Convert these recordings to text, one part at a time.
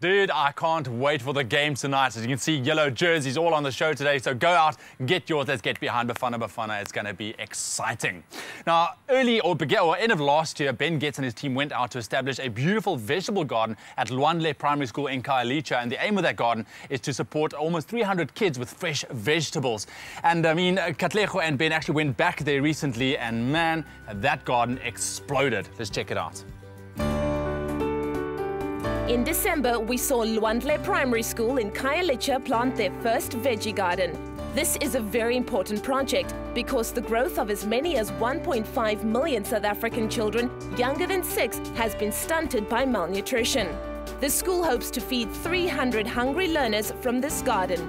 Dude, I can't wait for the game tonight. As you can see, yellow jerseys all on the show today. So go out, get yours. Let's get behind Bafana. It's going to be exciting. Now, end of last year, Ben Getz and his team went out to establish a beautiful vegetable garden at Lwandle Primary School in Khayelitsha. And the aim of that garden is to support almost 300 kids with fresh vegetables. And I mean, Katlego and Ben actually went back there recently, and man, that garden exploded. Let's check it out. In December, we saw Lwandle Primary School in Khayelitsha plant their first veggie garden. This is a very important project because the growth of as many as 1.5 million South African children younger than 6 has been stunted by malnutrition. The school hopes to feed 300 hungry learners from this garden.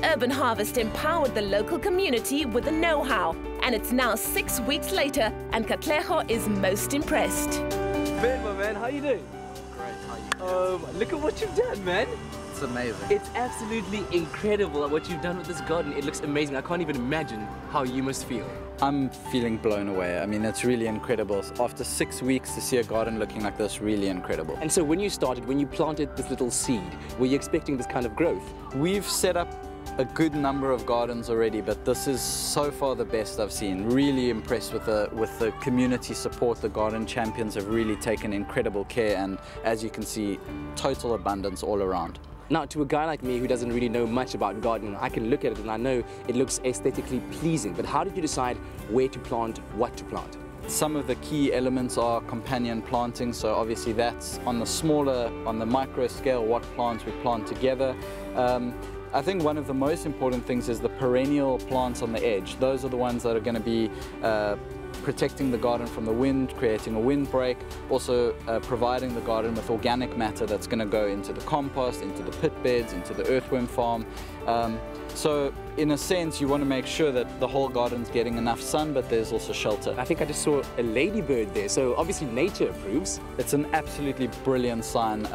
Urban Harvest empowered the local community with the know-how, and it's now 6 weeks later, and Katlego is most impressed. Ben, my man, how you doing? Look at what you've done, man. It's amazing. It's absolutely incredible what you've done with this garden. It looks amazing. I can't even imagine how you must feel. I'm feeling blown away. I mean, it's really incredible. After 6 weeks to see a garden looking like this, really incredible. And so when you planted this little seed, were you expecting this kind of growth? We've set up a good number of gardens already, but this is so far the best I've seen. Really impressed with the community support. The garden champions have really taken incredible care, and as you can see, total abundance all around. Now, to a guy like me who doesn't really know much about gardening, I can look at it and I know it looks aesthetically pleasing, but how did you decide where to plant, what to plant? Some of the key elements are companion planting, so obviously that's on the micro scale, what plants we plant together. I think one of the most important things is the perennial plants on the edge. Those are the ones that are going to be protecting the garden from the wind, creating a windbreak, also providing the garden with organic matter that's going to go into the compost, into the pit beds, into the earthworm farm. So in a sense, you want to make sure that the whole garden's getting enough sun, but there's also shelter. I think I just saw a ladybird there, so obviously nature approves. It's an absolutely brilliant sign.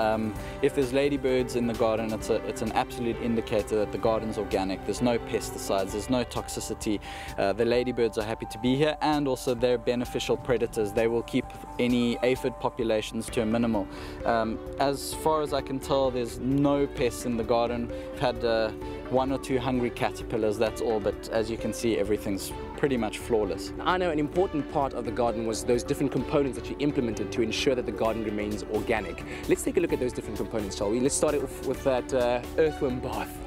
If there's ladybirds in the garden, it's an absolute indicator that the garden's organic. There's no pesticides, there's no toxicity. The ladybirds are happy to be here, and also they're beneficial predators. They will keep any aphid populations to a minimal. As far as I can tell, there's no pests in the garden. We've had 1 or 2 hungry caterpillars, that's all, but as you can see, everything's pretty much flawless. I know an important part of the garden was those different components that you implemented to ensure that the garden remains organic. Let's take a look at those different components, shall we? Let's start off with that earthworm bath.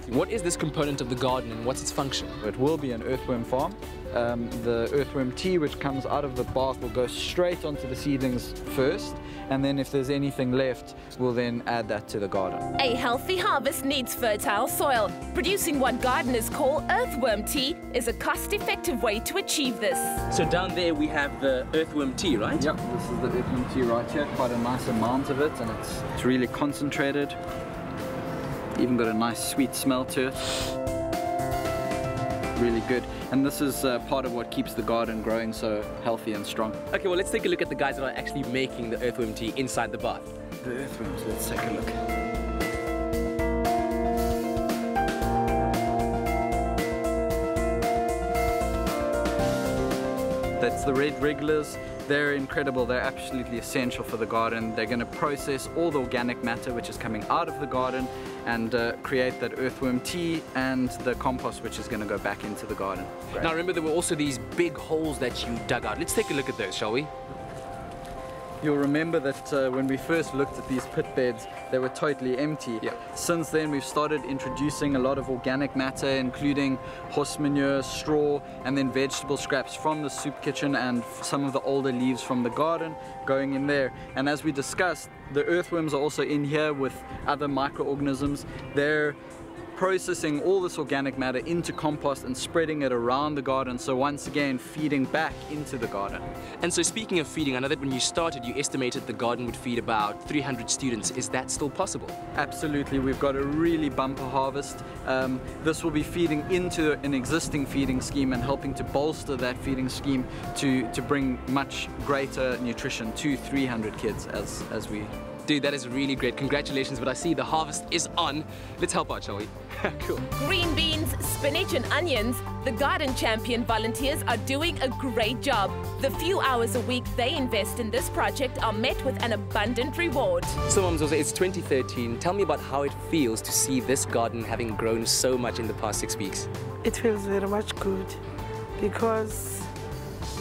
What is this component of the garden and what's its function? It will be an earthworm farm. The earthworm tea which comes out of the bath will go straight onto the seedlings first, and then if there's anything left, we'll then add that to the garden. A healthy harvest needs fertile soil. Producing what gardeners call earthworm tea is a cost-effective way to achieve this. So down there we have the earthworm tea, right? Yep, this is the earthworm tea right here, quite a nice amount of it, and it's really concentrated. Even got a nice sweet smell to it. Really good, and this is part of what keeps the garden growing so healthy and strong. Okay, well let's take a look at the guys that are actually making the earthworm tea inside the bath. The earthworms, let's take a look. That's the red regulars. They're incredible, they're absolutely essential for the garden. They're going to process all the organic matter which is coming out of the garden and create that earthworm tea and the compost which is going to go back into the garden. Great. Now remember, there were also these big holes that you dug out. Let's take a look at those, shall we? You'll remember that when we first looked at these pit beds, they were totally empty. Yeah. Since then, we've started introducing a lot of organic matter, including horse manure, straw, and then vegetable scraps from the soup kitchen and some of the older leaves from the garden going in there. And as we discussed, the earthworms are also in here with other microorganisms. They're processing all this organic matter into compost and spreading it around the garden, so once again feeding back into the garden. And so speaking of feeding, I know that when you started you estimated the garden would feed about 300 students. Is that still possible? Absolutely, we've got a really bumper harvest. This will be feeding into an existing feeding scheme and helping to bolster that feeding scheme to bring much greater nutrition to 300 kids as we Dude, that is really great. Congratulations, but I see the harvest is on. Let's help out, shall we? Cool. Green beans, spinach and onions, the Garden Champion volunteers are doing a great job. The few hours a week they invest in this project are met with an abundant reward. So, Mums, it's 2013. Tell me about how it feels to see this garden having grown so much in the past 6 weeks. It feels very much good because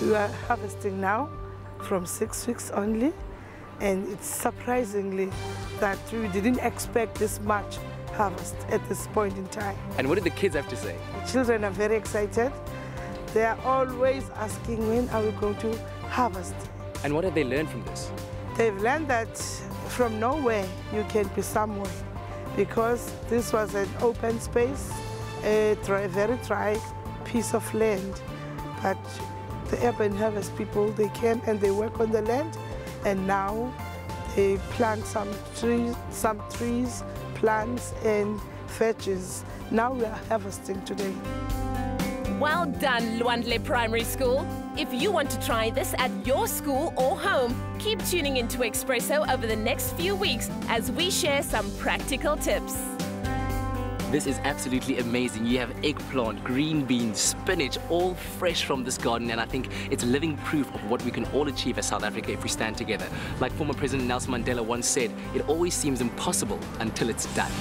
we are harvesting now from 6 weeks only, and it's surprisingly that we didn't expect this much harvest at this point in time. And what did the kids have to say? The children are very excited. They are always asking, when are we going to harvest? And what have they learned from this? They've learned that from nowhere you can be somewhere, because this was an open space, a very dry piece of land. But the urban harvest people, they came and they work on the land, and now they plant some trees, plants and veggies. Now we are harvesting today. Well done, Lwandle Primary School. If you want to try this at your school or home, keep tuning into Expresso over the next few weeks as we share some practical tips. This is absolutely amazing. You have eggplant, green beans, spinach, all fresh from this garden, and I think it's living proof of what we can all achieve as South Africa if we stand together. Like former President Nelson Mandela once said, it always seems impossible until it's done.